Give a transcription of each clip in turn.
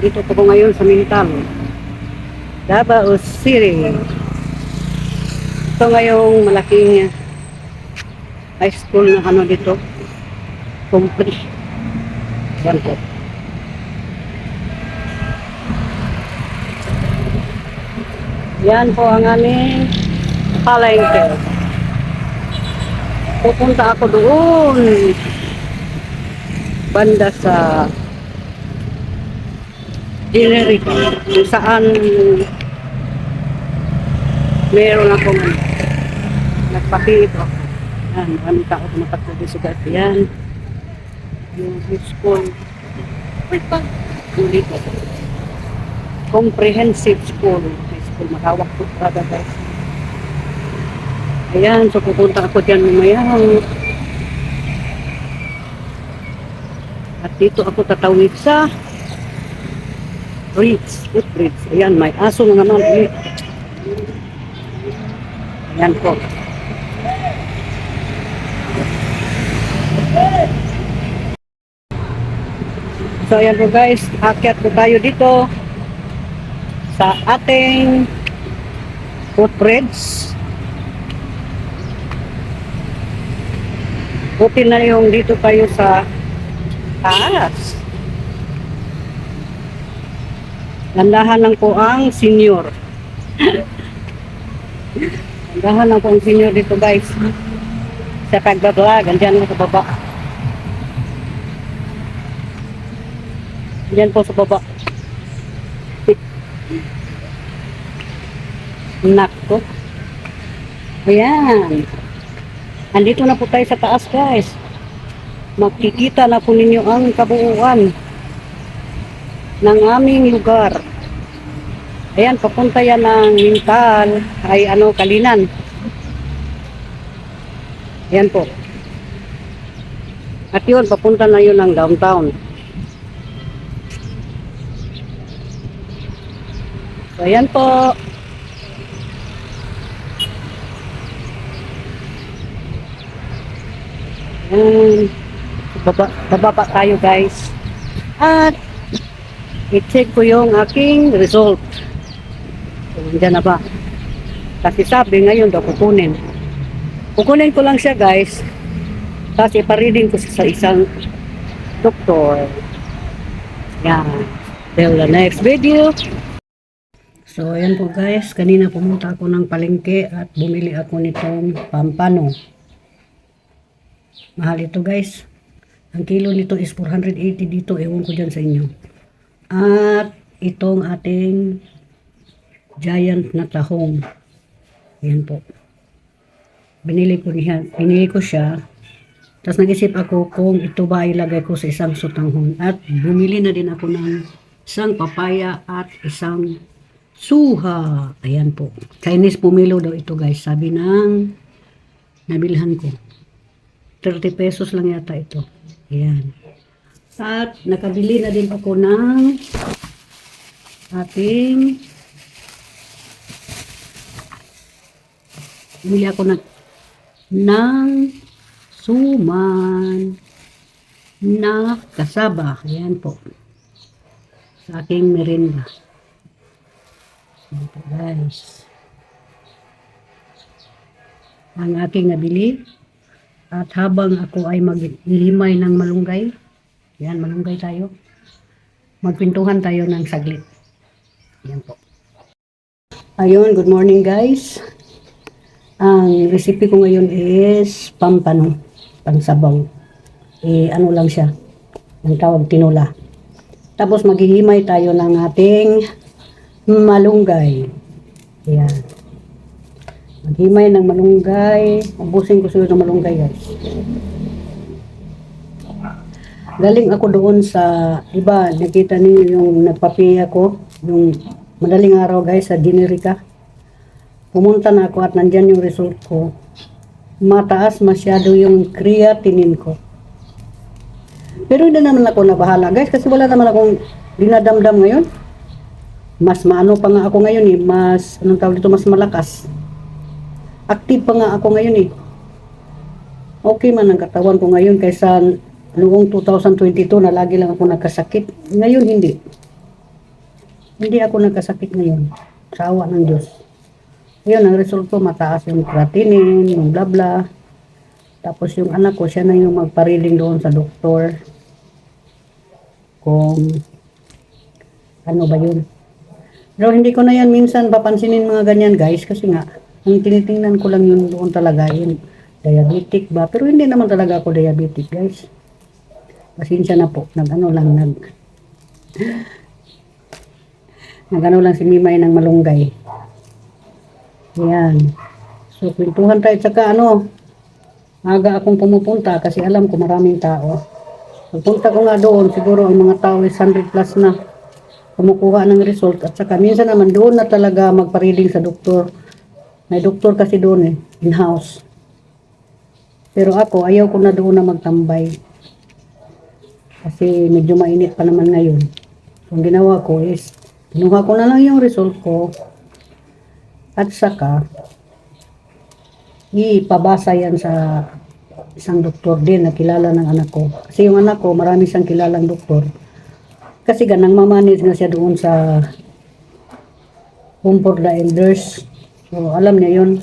Nandito po ko ngayon sa Mintal, Davao City. Ito ngayong malaking high school na ano dito. Complete. Yan po. Yan po ang aming palengke. Pupunta ako doon. Banda sa Generica, kung saan meron akong nagpapito ako. Yan, maraming tao tumatakbo sa guys. Yan, yung high school. Dito. Comprehensive school. High school, makawak po talaga guys. Ayan, so pupunta ako dyan mamaya. At dito ako tatawid sa footbridge. Ayan, may aso nga naman. Ayan po. So ayan po guys, akyat po tayo dito sa ating footbridge. Buti na yung dito tayo sa taas. Landahan lang po ang senior. Landahan lang po ang senior dito guys. Sa pagbablog, andyan lang sa baba. Andyan po sa baba. Nakto. Ayan. Andito na po tayo sa taas guys. Makikita na po ninyo ang kabuuan ng aming lugar. Ayan, papunta yan ng Mintal, ay Kalinan. Ayan po. At yun, papunta na yun ng downtown. So, ayan po. Ayan. Bababa tayo guys. At i-check ko yung aking result. So, andyan na ba? Kasi sabi ngayon daw kukunin. Kukunin ko lang siya guys. Kasi ipareading ko sa isang doktor. Yan. Till the next video. So ayan po guys. Kanina pumunta ako ng palengke at bumili ako nitong pampano. Mahal ito guys. Ang kilo nito is 480 dito. Ewan ko dyan sa inyo. At itong ating giant na tahong. Ayan po. Binili ko siya. Tapos nag-isip ako kung ito ba ilagay ko sa isang sutanghon. At bumili na din ako ng isang papaya at isang suha. Ayan po. Chinese pomelo daw ito guys. Sabi ng nabilhan ko. 30 pesos lang yata ito. Ayan. At nakabili na din ako ng ating bili ako ng suman na kasaba. Ayan po. Sa aking merinda. Ayan po guys. Ang aking nabili. At habang ako ay maghihimay ng malunggay. Yan, malunggay tayo. Magpintuhan tayo ng saglit. Yan po. Ayun, good morning guys. Ang recipe ko ngayon is pampano, pangsabaw. Ano lang siya, ang tawag tinola. Tapos maghihimay tayo ng ating malunggay. Yan. Maghimay ng malunggay. Ubusin ko siguro ng malunggay guys. Galing ako doon sa, iba, nakita niyo yung nagpapiya ko, yung madaling araw guys sa Generica. Pumunta na ako at nandyan yung result ko. Mataas masyado yung creatinine ko. Pero hindi naman ako nabahala guys kasi wala naman akong dinadamdam ngayon. Mas maano pa nga ako ngayon mas, anong tawag dito, mas malakas. Active pa nga ako ngayon Okay man ang katawan ko ngayon kaysa noong 2022 na lagi lang ako nagkasakit. Ngayon hindi. Hindi ako nagkasakit ngayon. Sa awa ng Diyos. Yun, ang resulto, mataas yung creatinine, yung bla bla. Tapos yung anak ko, siya na yung magpariling doon sa doktor. Kung ano ba yun. Pero hindi ko na yan minsan papansinin mga ganyan guys. Kasi nga, ang tinitingnan ko lang yun doon talaga. Yun, diabetic ba? Pero hindi naman talaga ako diabetic guys. Pasensya na po. Nag-ano lang si Mimay ng malunggay. Yan. So, kwentuhan tayo. Tsaka aga akong pumupunta kasi alam ko maraming tao. Pagpunta ko nga doon, siguro ang mga tao is 100 plus na kumukuha ng result. At saka minsan naman doon na talaga magpa-reading sa doktor. May doktor kasi doon in-house. Pero ako, ayaw ko na doon na magtambay. Kasi medyo mainit pa naman ngayon. So, ang ginawa ko is, kinuha ko na lang yung result ko. At saka, ipabasa yan sa isang doktor din na kilala ng anak ko. Kasi yung anak ko, marami siyang kilalang doktor. Kasi ganang mamanage na siya doon sa Home for the Elders. So, alam niya yun.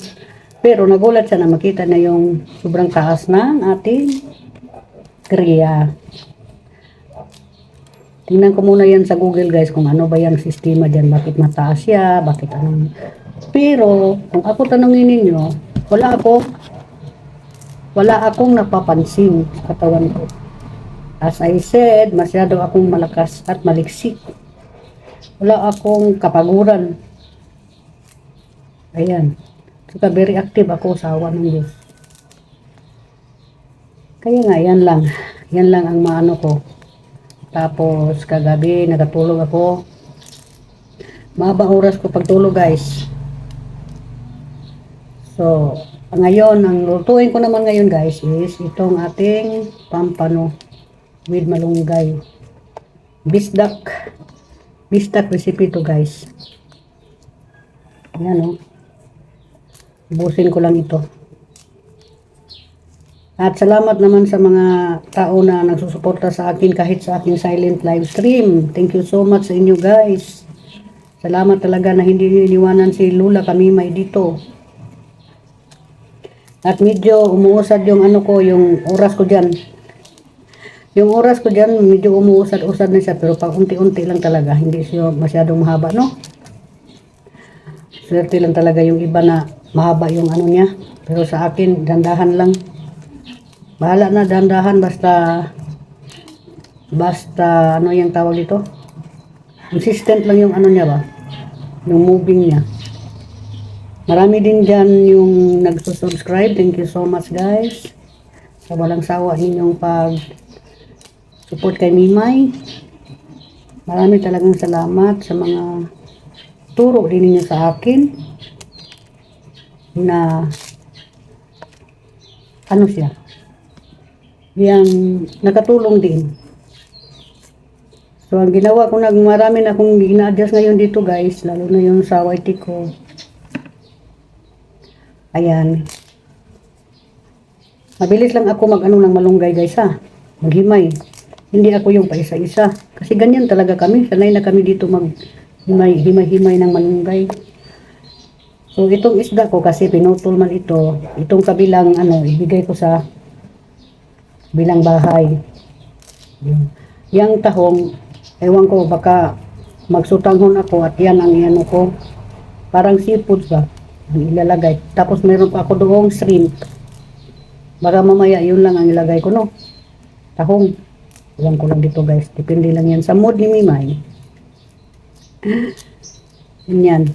Pero nagulat siya na makita na yung sobrang taas ng ating kriya. Tingnan ko muna yan sa Google guys kung ano ba yung sistema dyan. Bakit mataas siya, bakit anong... Pero, kung ako tanongin ninyo, wala akong napapansin sa katawan ko. As I said, masyado akong malakas at maliksik. Wala akong kapaguran. Ayan. Saka very active ako sa awa ng Diyos. Kaya nga, yan lang. Yan lang ang maano ko. Tapos, kagabi, nakatulog ako. Mahaba oras ko pagtulog, guys. So, ngayon, ang lutuin ko naman ngayon, guys, is itong ating pampano with malunggay. Bisdak recipe to, guys. Ayan, ubusin ko lang ito. At salamat naman sa mga tao na nagsusuporta sa akin kahit sa aking silent live stream. Thank you so much sa inyo guys. Salamat talaga na hindi iniwanan si Lula Kamimay dito. At medyo umuusad yung yung oras ko dyan. Yung oras ko dyan, medyo umuusad-usad na siya. Pero pag unti-unti lang talaga, hindi siya masyadong mahaba, no? Swerte lang talaga yung iba na mahaba yung niya. Pero sa akin, dandahan lang. Bahala na, dandahan, basta yung tawag dito? Consistent lang yung niya ba? Yung moving niya. Marami din dyan yung nagsusubscribe. Thank you so much guys. Sa walang sawa ninyong support kay Mimay. Marami talagang salamat sa mga turo din ninyo sa akin na siya. Yang nakatulong din. So, ang ginawa ko marami na akong gina-adjust ngayon dito guys, lalo na yung sa YT ko. Ayan. Mabilis lang ako ng malunggay guys maghimay. Hindi ako yung paisa-isa. Kasi ganyan talaga kami. Sanay na kami dito himay-himay ng malunggay. So, itong isda ko kasi pinutol man ito. Itong kabilang ibigay ko sa bilang bahay. Yang tahong, ewan ko, baka magsutanghon ako at yan ang ko. Parang seafood ba? Ilalagay. Tapos meron pa ako doong shrimp. Baka mamaya yun lang ang ilagay ko, no? Tahong. Ewan ko lang dito guys. Depende lang yan sa mood ni Mimay. Yan.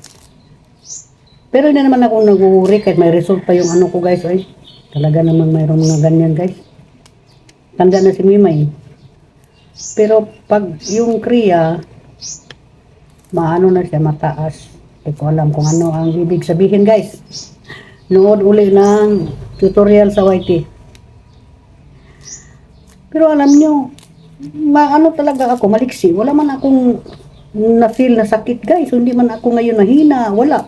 Pero hindi naman ako nag-uuri kahit may result pa yung ko guys. Ay, talaga naman mayroon mga ganyan guys. Tanda na si Mimay. Pero pag yung kriya, na siya, mataas. Hindi ko alam kung ano ang ibig sabihin guys. Nood uli ng tutorial sa YT. Pero alam nyo, talaga ako, maliksi. Wala man akong na-feel na sakit guys. Hindi man ako ngayon nahina. Wala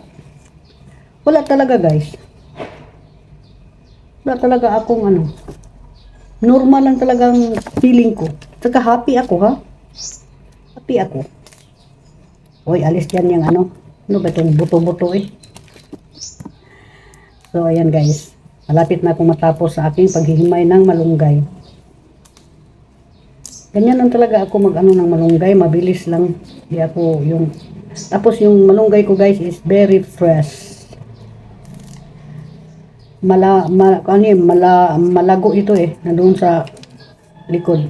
talaga guys. Wala talaga akong normal lang talagang feeling ko. Saka happy ako Happy ako. Uy, alis dyan yung ano. Ano ba itong buto-buto eh. So, ayan guys. Malapit na akong matapos sa aking paghihimay ng malunggay. Ganyan lang talaga ako mag-ano ng malunggay. Mabilis lang. Di ako yung... Tapos yung malunggay ko guys is very fresh. Malago ito eh. Nandoon sa likod.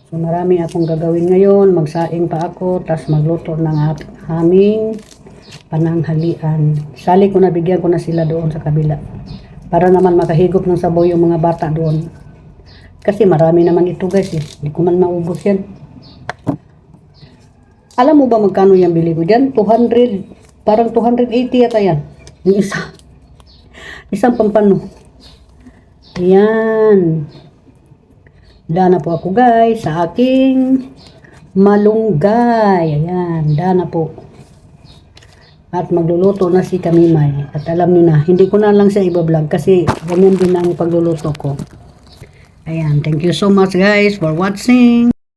So marami akong gagawin ngayon. Magsaing pa ako. Tapos magluto ng aming pananghalian. Sali ko na, bigyan ko na sila doon sa kabila. Para naman makahigop ng sabaw yung mga bata doon. Kasi marami naman ito guys eh. Hindi ko man maubos yan. Alam mo ba magkano yung bili ko dyan? 200, parang 280 yata yan. Yung isa. Isang pampano. Ayan. Dana po ako guys sa aking malunggay. Ayan. Dana po. At magluluto na si Kamimay. At alam niyo na, hindi ko na lang siya ibablog kasi ganyan din ang pagluluto ko. Ayan. Thank you so much guys for watching.